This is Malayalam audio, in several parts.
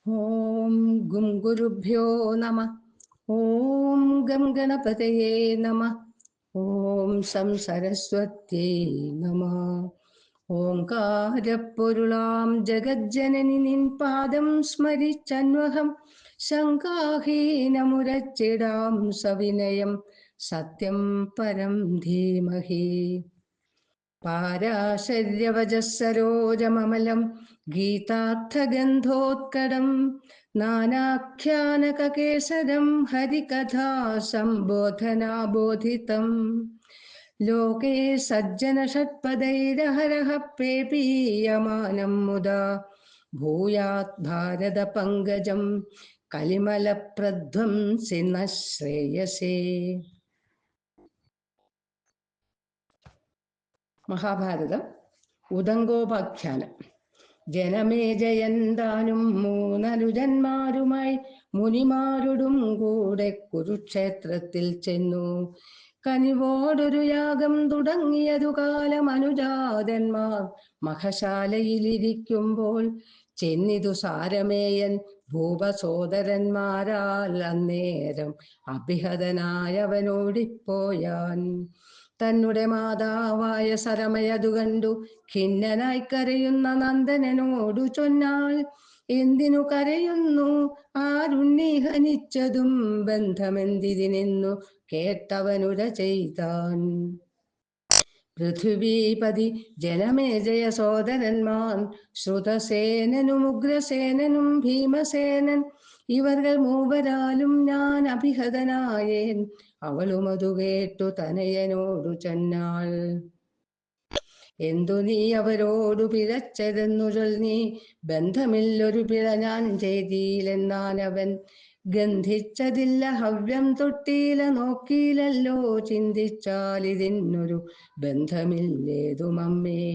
ഓം ഗും ഗുരുഭ്യോ നമ. ഓം ഗം ഗണപതയേ നമ. ഓം സം സരസ്വത്യേ നമ. ഓംകാരപ്പൊരുളാം ജഗജ്ജനനി നിൻ പാദം സ്മരിച്ചന്വഹം ശങ്കാഹീനമുരച്ചിടാം സവിനയം സത്യം പരം ധീമഹി. പാരാശര്യവജസ്സരോജമമലം ഗീതാർത്ഥഗന്ധോത്കടം നാനാഖ്യാനകകേസരം ഹരികഥാ സംബോധനാബോധിതം. ലോകേ സജ്ജനഷട്പദൈരഹരഃ പേപീയമാനം മുദാ ഭൂയാത് ഭാരതപങ്കജം കലിമലപ്രധ്വംസിന ശ്രേയസേ. മഹാഭാരതം ഉദംഗോപാഖ്യാനം. ജനമേജയന്താനും മൂന്നനുജന്മാരുമായി മുനിമാരോടും കൂടെ കുരുക്ഷേത്രത്തിൽ ചെന്നു. കനിവോടൊരു യാഗം തുടങ്ങിയതു കാലം അനുജാതന്മാർ മഖശാലയിലിരിക്കുമ്പോൾ ചെന്നിതു സാരമേയൻ ഭൂപസോദരന്മാരാൽ അന്നേരം അഭിഹതനായവനോടിപ്പോയാൻ. തന്നെ മാതാവായ സരമയതു കണ്ടു ഖിന്നനായി കരയുന്ന നന്ദനോടു ചൊന്നാൾ, എന്തിനു കരയുന്നു? ആരുണ്ണി ഹനിച്ചതും ബന്ധമെന്തിരിനെന്നു കേട്ടവനുര ചെയ്താൻ. പൃഥ്വീപതി ജനമേജയ സോദരന്മാർ ശ്രുതസേനനും ഉഗ്രസേനനും ഭീമസേനൻ ഇവർകൾ മൂവരാലും ഞാൻ അഭിഹതനായേൻ. അവളും അതു കേട്ടു തനയനോടു ചൊന്നാൾ, എന്തു നീ അവരോടു പിഴച്ചതെന്നു ചൊൽനീ? ബന്ധമില്ലൊരു പിഴ ഞാൻ ചെയ്തില്ലെന്നാനവൻ. ഗന്ധിച്ചതില്ല, ഹവ്യം തൊട്ടീല, നോക്കീലല്ലോ, ചിന്തിച്ചാലിതിനൊരു ബന്ധമില്ലേതുമമ്മേ.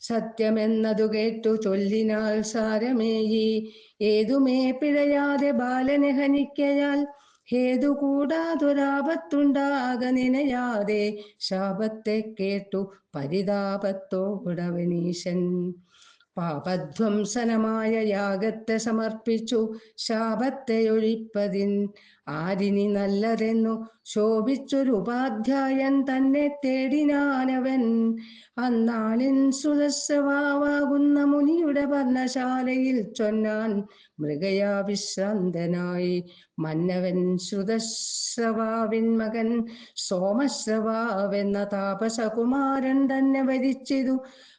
സത്യമെന്നതു കേട്ടു ചൊല്ലിനാൾ സാരമേയി, ഏതുമേ പിഴയാതെ ബാലനെ ഹനിക്കയാൽ ഹേതു കൂടാതൊരാപത്തുണ്ടാക നിനയാതെ. ശാപത്തെ കേട്ടു പരിതാപത്തോടവനീശൻ പാപധ്വംസനമായ യാഗത്തെ സമർപ്പിച്ചു. ശാപത്തെ ഒഴിപ്പതിൻ ആരിനി നല്ലതെന്നു ശോഭിച്ചൊരു ഉപാധ്യായൻ തന്നെ തേടിനാനവൻ. അന്നാളിൻ സുതസ്രവാകുന്ന മുനിയുടെ പർണശാലയിൽ ചൊന്നാൻ മൃഗയാ വിശ്രാന്തനായി മന്നവൻ. ശ്രുതശ്രവാവിൻ മകൻ സോമശ്രവാവെന്ന താപസകുമാരൻ തന്നെ വരിച്ചിതു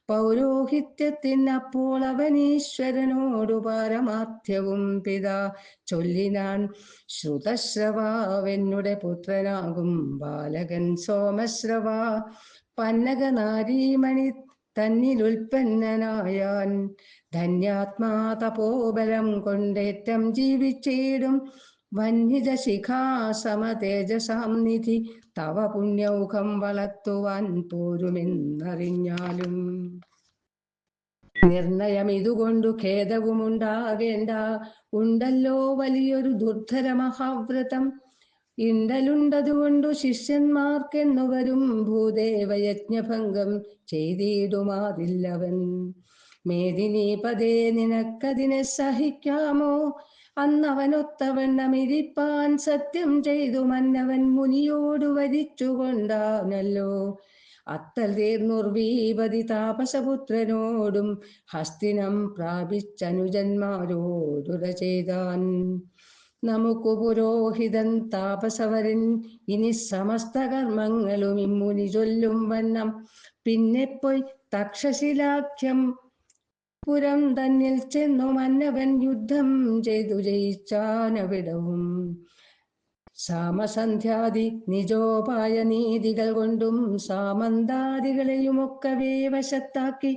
പൗരോഹിത്യത്തിനപ്പോൾ അവനീശ്വരനോടു പാരമാർത്ഥ്യവും പിതാ ചൊല്ലിനാൻ. ശ്രുതശ്രവാവെന്നുടെ പുത്രനാകും ബാലകൻ സോമശ്രവാ പന്നക നാരീമണി തന്നിലുൽപ്പന്നനായാൻ. ധന്യാത്മാ തപോബലം കൊണ്ടേറ്റം ജീവിച്ചിടും വന്യജ ശിഖാസമ തേജസാം നിധി തവ പുണ്യൗഖം വളർത്തുവാൻ പോരുമെന്നറിഞ്ഞാലും. നിർണയം ഇതുകൊണ്ടു ഖേദവുമുണ്ടാകേണ്ട, ഉണ്ടല്ലോ വലിയൊരു ദുർധര മഹാവ്രതം. ഇണ്ടലുണ്ടതുകൊണ്ടു ശിഷ്യന്മാർക്കെന്നുവരും ഭൂദേവയജ്ഞഭംഗം ചെയ്തിടുമാറില്ലവൻ. മേദിനീപദേ നിനക്കതിനെ സഹിക്കാമോ? അന്നവനൊത്തവണ്ണമിരിപ്പാൻ സത്യം ചെയ്തു മന്നവൻ മുനിയോടു വരിച്ചുകൊണ്ടാനല്ലോ. അത്തൽ തീർന്നുർവീപതി താപസപുത്രനോടും ഹസ്തിനം പ്രാപിച്ചനുജന്മാരോടുര ചെയ്താൻ. നമുക്കു പുരോഹിതൻ താപസവരൻ ഇനി സമസ്ത കർമ്മങ്ങളും ഇമ്മുനി ചൊല്ലും വണ്ണം. പിന്നെ പോയി തക്ഷശിലാഖ്യം പുരം തന്നിൽ ചെന്നു മന്നവൻ യുദ്ധം ചെയ്തു ജയിച്ചാനവിടവും. സാമസന്ധ്യാദി നിജോപായ നീതികൾ കൊണ്ടും സാമന്താദികളെയുമൊക്കവേ വശത്താക്കി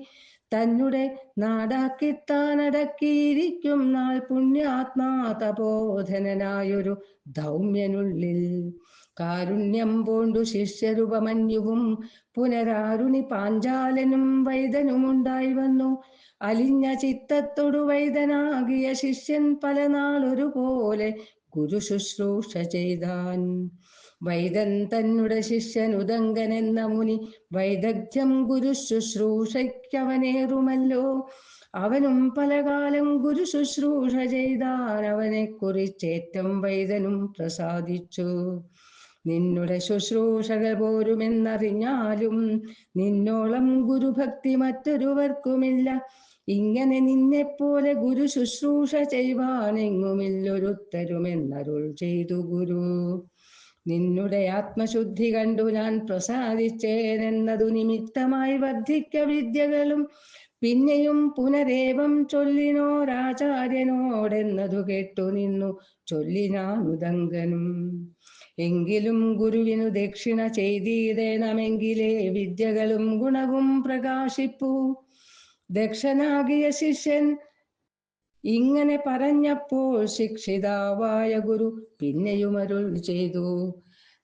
തന്നെ നാടാക്കി താനടക്കിയിരിക്കും നാൾ പുണ്യാത്മാ തപോധനനായൊരു ധൗമ്യനുള്ളിൽ. കാരുണ്യം പൂണ്ടു ശിഷ്യരുപമന്യുവും പുനരാരുണി പാഞ്ചാലനും വൈദനുമുണ്ടായി വന്നു. അലിഞ്ഞ ചിത്തത്തോടു വൈദനാകിയ ശിഷ്യൻ പല നാളൊരുപോലെ ഗുരു ശുശ്രൂഷ ചെയ്താൻ. വൈദൻ തന്നെ ശിഷ്യൻ ഉദങ്കനെന്ന മുനി വൈദഗ്ധ്യം ഗുരു ശുശ്രൂഷയ്ക്കവനേറുമല്ലോ. അവനും പലകാലം ഗുരു ശുശ്രൂഷ ചെയ്താൻ, അവനെ കുറിച്ചേറ്റം വൈദനും പ്രസാദിച്ചു. നിന്നുടെ ശുശ്രൂഷകൾ പോരുമെന്നറിഞ്ഞാലും നിന്നോളം ഗുരുഭക്തി മറ്റൊരുവർക്കുമില്ല. ഇങ്ങനെ നിന്നെപ്പോലെ ഗുരു ശുശ്രൂഷ ചെയ്യുവാനെങ്ങുമില്ലൊരുത്തരുമെന്നരുൾ ചെയ്തു ഗുരു. നിന്നുടെ ആത്മശുദ്ധി കണ്ടു ഞാൻ പ്രസാദിച്ചേനെന്നതു നിമിത്തമായി വർദ്ധിക്ക വിദ്യകളും. പിന്നെയും പുനരേവം ചൊല്ലിനോരാചാര്യനോടെന്നതു കേട്ടു നിന്നു ചൊല്ലിനാനുദങ്കനും. എങ്കിലും ഗുരുവിനു ദക്ഷിണ ചെയ്തിടേണമെങ്കിലേ വിദ്യകളും ഗുണവും പ്രകാശിപ്പൂ. ദക്ഷനാകിയ ശിഷ്യൻ ഇങ്ങനെ പറഞ്ഞപ്പോൾ ശിക്ഷിതാവായ ഗുരു പിന്നെയുമരുൾ ചെയ്തു.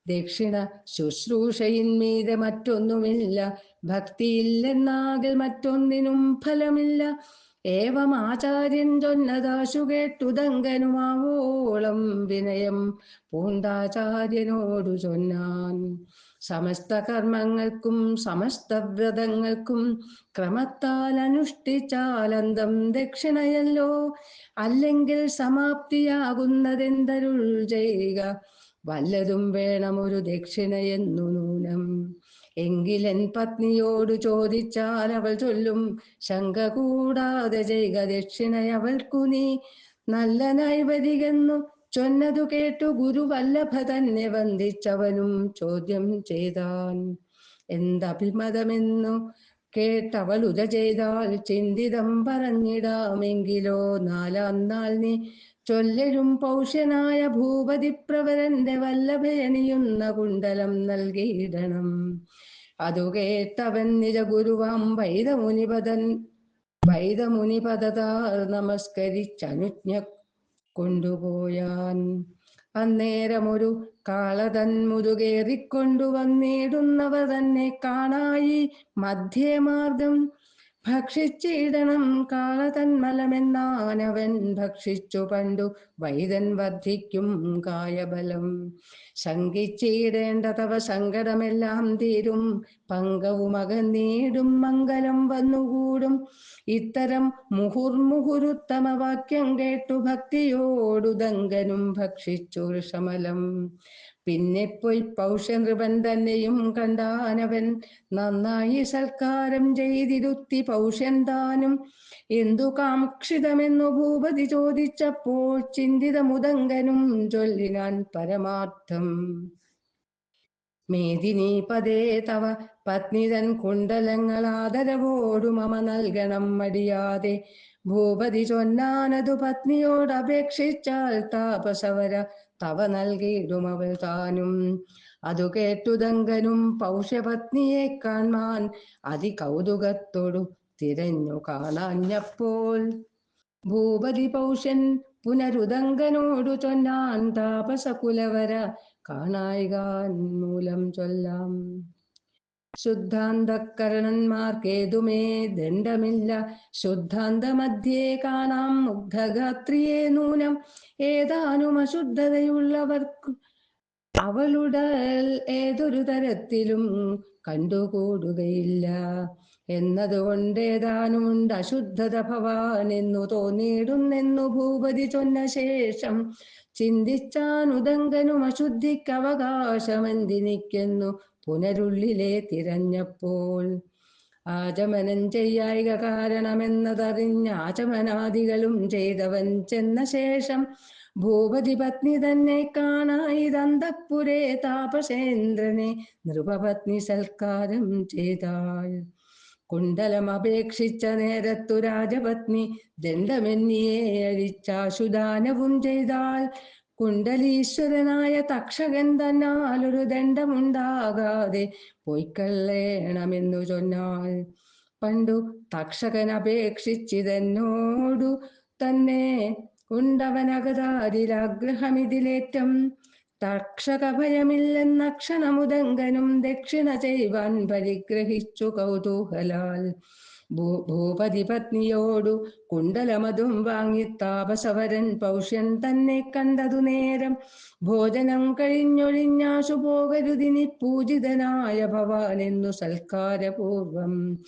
ദക്ഷിണ ശുശ്രൂഷയിന്മീതെ മറ്റൊന്നുമില്ല, ഭക്തിയില്ലെന്നാകിൽ മറ്റൊന്നിനും ഫലമില്ല. ഏവം ആചാര്യൻ ചൊന്നതാശു കേട്ടുദങ്കനുമാവോളം വിനയം പൂണ്ടാചാര്യനോടു ചൊന്നാൻ. സമസ്ത കർമ്മങ്ങൾക്കും സമസ്ത വ്രതങ്ങൾക്കും ക്രമത്താൽ അനുഷ്ഠിച്ചാലന്തം ദക്ഷിണയല്ലോ. അല്ലെങ്കിൽ സമാപ്തിയാകുന്നതെന്തരുൾ ചെയ്യുക, വല്ലതും വേണമൊരു ദക്ഷിണയെന്നു നൂനം. എങ്കിലെൻ പത്നിയോടു ചോദിച്ചാൽ അവൾ ചൊല്ലും, ശങ്ക കൂടാതെ ചെയ്യുക ദക്ഷിണയവൾക്കു നീ. നല്ല നൈവരികെന്നു ചൊന്നതു കേട്ടു ഗുരു വല്ലഭ തന്നെ വന്ദിച്ചവനും ചോദ്യം ചെയ്താൻ. എന്തഭിമതമെന്നു കേട്ടവളുര ചെയ്താൽ ചിന്തിതം പറഞ്ഞിടാമെങ്കിലോ, നാലാം നാൾ നീ ചൊല്ലരും പൗഷ്യനായ ഭൂപതിപ്രവരന്റെ വല്ലഭയണിയുന്ന കുണ്ടലം നൽകിയിടണം. അതു കേട്ടവൻ നിജ ഗുരുവാം വൈദമുനിപദതാ നമസ്കരിച്ചനുജ്ഞ കൊണ്ടുപോയാൻ. അന്നേരമൊരു കാളതൻ മുതുകേറിക്കൊണ്ടു വന്നിടുന്നവർ തന്നെ കാണായി മധ്യേ മാർഗം. ഭക്ഷിച്ചിടണം കാളതന്മലമെന്നാനവൻ ഭക്ഷിച്ചു പണ്ടു വൈദൻ വർദ്ധിക്കും കായബലം. ശങ്കിച്ചിടേണ്ട തവ സങ്കടമെല്ലാം തീരും, പങ്കവും അകന്നീടും മംഗലം വന്നുകൂടും. ഇത്തരം മുഹുർമുഹുരുത്തമ വാക്യം കേട്ടു ഭക്തിയോടു ദങ്കനും ഭക്ഷിച്ചു വൃഷമലം. പിന്നെ പോയി പൗഷ്യനൃപൻ തന്നെയും കണ്ടാനവൻ, നന്നായി സൽക്കാരം ചെയ്തിരുത്തി പൗഷ്യൻ താനും. എന്തു കാക്ഷിതമെന്നു ഭൂപതി ചോദിച്ചപ്പോൾ ചിന്തിതമുദങ്കനും ചൊല്ലിനാൻ പരമാർത്ഥം. മേദിനി പദേ തവ പത്നിതൻ കുണ്ടലങ്ങൾ ആദരവോടു മമ നൽകണം മടിയാതെ. ഭൂപതി ചൊന്നാനതു പത്നിയോട് അപേക്ഷിച്ചാൽ താപസവര തവ നൽകിയിടും അവൾ താനും. അതു കേട്ടുദങ്കനും പൗഷ്യപത്നിയെ കാൺമാൻ അതികൗതുകത്തോടു തിരഞ്ഞു കാണാഞ്ഞപ്പോൾ. ഭൂപതി പൗഷ്യൻ പുനരുദങ്കനോടു ചൊന്നാൻ, താപസകുലവര കാണായികാൻ മൂലം ചൊല്ലാം. ശുദ്ധാന്തകരണന്മാർക്കേതുമേ ദണ്ഡമില്ല, ശുദ്ധാന്ത മധ്യേ കാണാം മുഗ്ധഗാത്രിയെ നൂനം. ഏതാനും അശുദ്ധതയുള്ളവർക്ക് അവളുടെ ഏതൊരു തരത്തിലും കണ്ടുകൂടുകയില്ല എന്നതുകൊണ്ടേതാനുമുണ്ട് അശുദ്ധത ഭവാൻ എന്നു തോന്നിയിടുന്നെന്നു ഭൂപതി ചൊന്ന ശേഷം ചിന്തിച്ചാനുദങ്കനും അശുദ്ധിക്ക് അവകാശമെന്തിനിക്കെന്നു പുനരുള്ളിലെ തിരഞ്ഞപ്പോൾ. ആചമനം ചെയ്യായിക കാരണമെന്നതറിഞ്ഞ ആചമനാദികളും ചെയ്തവൻ ചെന്ന ശേഷം ഭൂപതി പത്നി തന്നെ കാണായിതന്തപ്പുരേ താപസേന്ദ്രനെ നൃപപത്നി സൽക്കാരം ചെയ്താൾ. കുണ്ടലം അപേക്ഷിച്ച നേരത്തു രാജപത്നി ദണ്ഡമെന്നിയെ അഴിച്ചാശുദാനവും ചെയ്താൾ. കുണ്ടലീശ്വരനായ തക്ഷകൻ തന്നാലൊരു ദണ്ഡമുണ്ടാകാതെ പൊയ്ക്കള്ളേണമെന്നു ചൊന്നാൾ. പണ്ടു തക്ഷകൻ അപേക്ഷിച്ചിതെന്നോടു തന്നെ ഉണ്ടവനകതാരിലാഗ്രഹമിതിലേറ്റം. തക്ഷക ഭയമില്ലെന്നക്ഷണമുദങ്കനും ദക്ഷിണ ചെയ്വാൻ പരിഗ്രഹിച്ചു കൗതൂഹലാൽ. ഭൂപതി പത്നിയോടു കുണ്ടലമതും വാങ്ങി താപസവരൻ പൗഷ്യൻ തന്നെ കണ്ടതു നേരം ഭോജനം കഴിഞ്ഞൊഴിഞ്ഞാശു പോകരുതിനി പൂജിതനായ ഭവാൻ എന്നു സൽക്കാരപൂർവം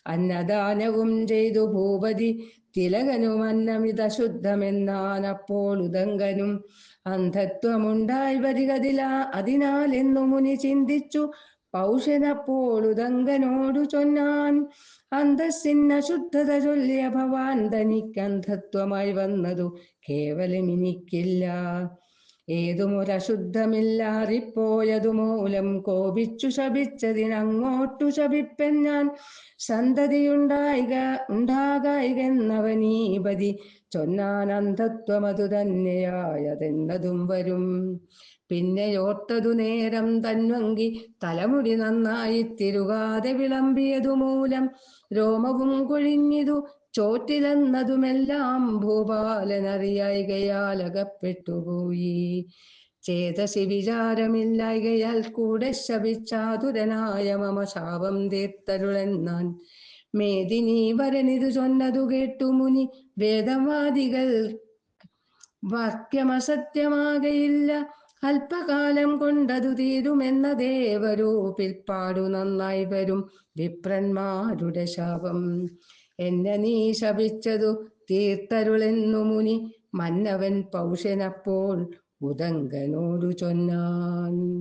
അന്നദാനവും ചെയ്തു ഭൂപതി തിലകനും അന്നമിത ശുദ്ധമെന്നാൻ അപ്പോൾ ഉദങ്കനും അന്ധത്വമുണ്ടായി വരികതിലാ അതിനാൽ എന്നു മുനി ചിന്തിച്ചു പൗഷ്യനപ്പോൾ ഉദങ്കനോടു ചൊന്നാൻ അന്തസ്സിന്ന ശുദ്ധത ചൊല്ലിയ ഭവാൻ തനിക്കന്ധത്വമായി വന്നതു കേവലമിനിക്കില്ല ഏതുമൊരശുദ്ധമില്ലാറിപ്പോയതു മൂലം കോപിച്ചു ശപിച്ചതിനങ്ങോട്ടു ശപിപ്പൻ ഞാൻ ഉണ്ടാകായികെന്നവനീപതി ചൊന്നാൻ അന്ധത്വമതു തന്നെയായതെന്നതും വരും പിന്നെയോർത്തതു നേരം തന്വങ്കി തലമുടി നന്നായി തിരുകാതെ വിളമ്പിയതു മൂലം രോമവും കൊഴിഞ്ഞിതു ചോറ്റിലെന്നതുമെല്ലാം ഭൂപാലനറിയായികയാൽ ചേതസി വിചാരമില്ലായികയാൽ കൂടെ ശപിച്ചാതുരനായ മമ ശാപം തീർത്തരുളെന്നാൻ മേദിനി വരനിതു ചൊന്നതു കേട്ടു മുനി വേദവാദികൾ വാക്യമസത്യമാകയില്ല അല്പകാലം കൊണ്ടതു തീരുമെന്ന ദേവരൂപിൽപ്പാടു നന്നായി വരും വിപ്രന്മാരുടെ ശാപം എന്നെ നീ ശപിച്ചതു തീർത്തരുളെന്നു മുനി മന്നവൻ പൗഷ്യനപ്പോൾ ഉദങ്കനോടു ചൊന്നാൻ.